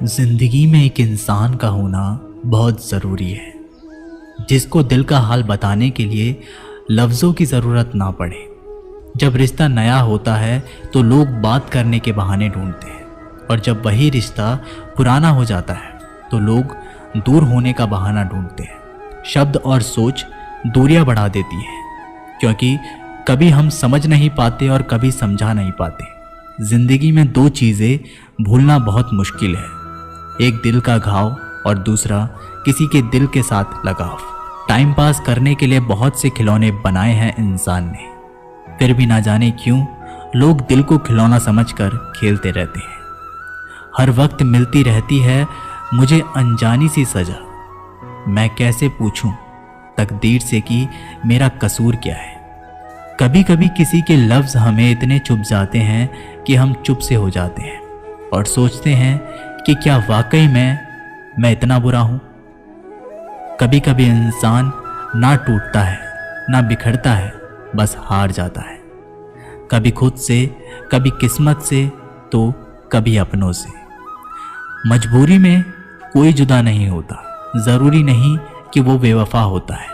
जिंदगी में एक इंसान का होना बहुत ज़रूरी है जिसको दिल का हाल बताने के लिए लफ्ज़ों की ज़रूरत ना पड़े। जब रिश्ता नया होता है तो लोग बात करने के बहाने ढूंढते हैं, और जब वही रिश्ता पुराना हो जाता है तो लोग दूर होने का बहाना ढूंढते हैं। शब्द और सोच दूरियां बढ़ा देती हैं, क्योंकि कभी हम समझ नहीं पाते और कभी समझा नहीं पाते। ज़िंदगी में दो चीज़ें भूलना बहुत मुश्किल है, एक दिल का घाव और दूसरा किसी के दिल के साथ लगाव। टाइम पास करने के लिए बहुत से खिलौने बनाए हैं इंसान ने, फिर भी ना जाने क्यों लोग दिल को खिलौना समझकर खेलते रहते हैं। हर वक्त मिलती रहती है मुझे अनजानी सी सजा, मैं कैसे पूछूं तकदीर से कि मेरा कसूर क्या है। कभी कभी किसी के लफ्ज़ हमें इतने चुभ जाते हैं कि हम चुप से हो जाते हैं और सोचते हैं कि क्या वाकई मैं इतना बुरा हूं। कभी कभी इंसान ना टूटता है ना बिखरता है, बस हार जाता है, कभी खुद से, कभी किस्मत से, तो कभी अपनों से। मजबूरी में कोई जुदा नहीं होता, ज़रूरी नहीं कि वो बेवफा होता है।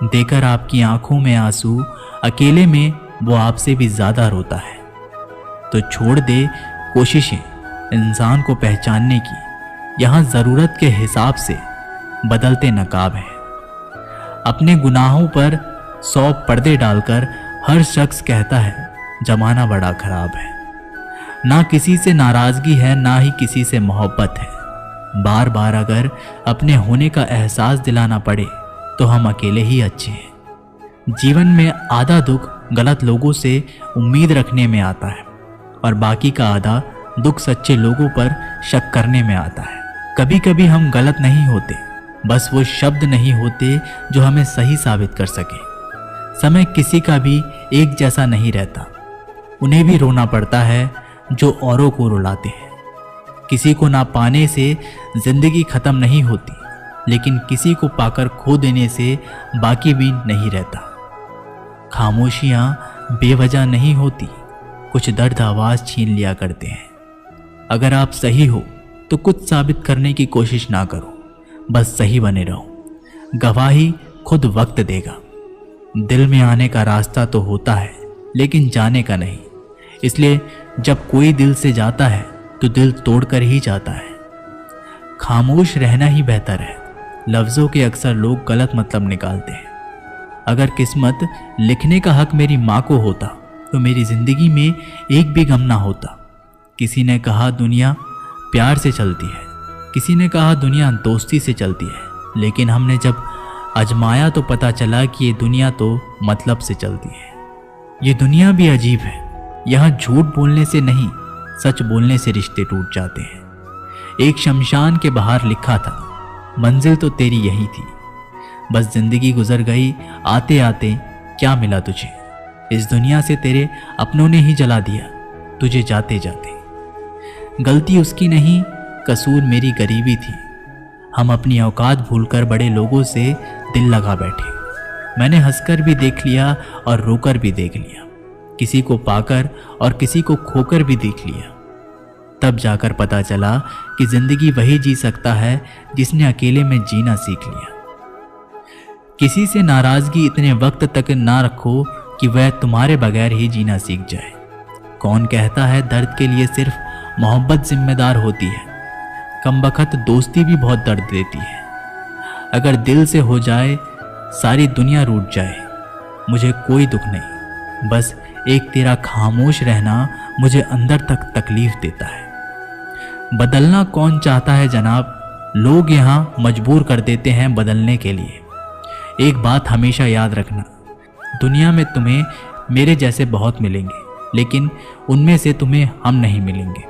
देकर आपकी आंखों में आंसू अकेले में वो आपसे भी ज़्यादा रोता है। तो छोड़ दे कोशिशें इंसान को पहचानने की, यहाँ ज़रूरत के हिसाब से बदलते नकाब है। अपने गुनाहों पर 100 पर्दे डालकर हर शख्स कहता है जमाना बड़ा खराब है। ना किसी से नाराज़गी है ना ही किसी से मोहब्बत है। बार बार अगर अपने होने का एहसास दिलाना पड़े तो हम अकेले ही अच्छे हैं। जीवन में आधा दुख गलत लोगों से उम्मीद रखने में आता है, और बाकी का आधा दुख सच्चे लोगों पर शक करने में आता है। कभी कभी हम गलत नहीं होते, बस वो शब्द नहीं होते जो हमें सही साबित कर सके। समय किसी का भी एक जैसा नहीं रहता, उन्हें भी रोना पड़ता है जो औरों को रुलाते हैं। किसी को ना पाने से जिंदगी खत्म नहीं होती, लेकिन किसी को पाकर खो देने से बाकी भी नहीं रहता। खामोशियां बेवजह नहीं होती, कुछ दर्द आवाज छीन लिया करते हैं। अगर आप सही हो तो कुछ साबित करने की कोशिश ना करो, बस सही बने रहो। गवाही खुद वक्त देगा। दिल में आने का रास्ता तो होता है, लेकिन जाने का नहीं। इसलिए जब कोई दिल से जाता है तो दिल तोड़कर ही जाता है। खामोश रहना ही बेहतर है। लफ्ज़ों के अक्सर लोग गलत मतलब निकालते हैं। अगर किस्मत लिखने का हक मेरी माँ को होता तो मेरी ज़िंदगी में एक भी गम ना होता। किसी ने कहा दुनिया प्यार से चलती है, किसी ने कहा दुनिया दोस्ती से चलती है, लेकिन हमने जब आजमाया तो पता चला कि ये दुनिया तो मतलब से चलती है। ये दुनिया भी अजीब है, यहाँ झूठ बोलने से नहीं, सच बोलने से रिश्ते टूट जाते हैं। एक शमशान के बाहर लिखा था मंजिल तो तेरी यही थी, बस जिंदगी गुजर गई आते आते, क्या मिला तुझे। इस दुनिया से तेरे अपनों ने ही जला दिया तुझे जाते जाते। गलती उसकी नहीं, कसूर मेरी गरीबी थी। हम अपनी औकात भूलकर बड़े लोगों से दिल लगा बैठे। मैंने हंसकर भी देख लिया और रोकर भी देख लिया, किसी को पाकर और किसी को खोकर भी देख लिया। तब जाकर पता चला कि जिंदगी वही जी सकता है जिसने अकेले में जीना सीख लिया। किसी से नाराजगी इतने वक्त तक ना रखो कि वह तुम्हारे बगैर ही जीना सीख जाए। कौन कहता है दर्द के लिए सिर्फ मोहब्बत जिम्मेदार होती है। कमबख्त दोस्ती भी बहुत दर्द देती है। अगर दिल से हो जाए सारी दुनिया रूठ जाए, मुझे कोई दुख नहीं, बस एक तेरा खामोश रहना मुझे अंदर तक तकलीफ देता है। बदलना कौन चाहता है जनाब, लोग यहाँ मजबूर कर देते हैं बदलने के लिए। एक बात हमेशा याद रखना, दुनिया में तुम्हें मेरे जैसे बहुत मिलेंगे, लेकिन उनमें से तुम्हें हम नहीं मिलेंगे।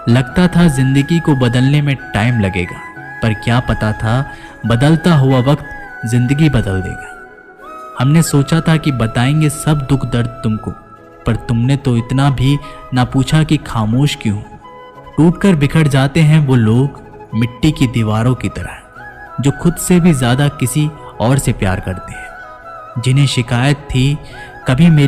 लगता था जिंदगी को बदलने में टाइम लगेगा, पर क्या पता था बदलता हुआ वक्त जिंदगी बदल देगा। हमने सोचा था कि बताएंगे सब दुख दर्द तुमको, पर तुमने तो इतना भी ना पूछा कि खामोश क्यों। टूटकर बिखर जाते हैं वो लोग मिट्टी की दीवारों की तरह, जो खुद से भी ज्यादा किसी और से प्यार करते हैं। जिन्हें शिकायत थी कभी मेरी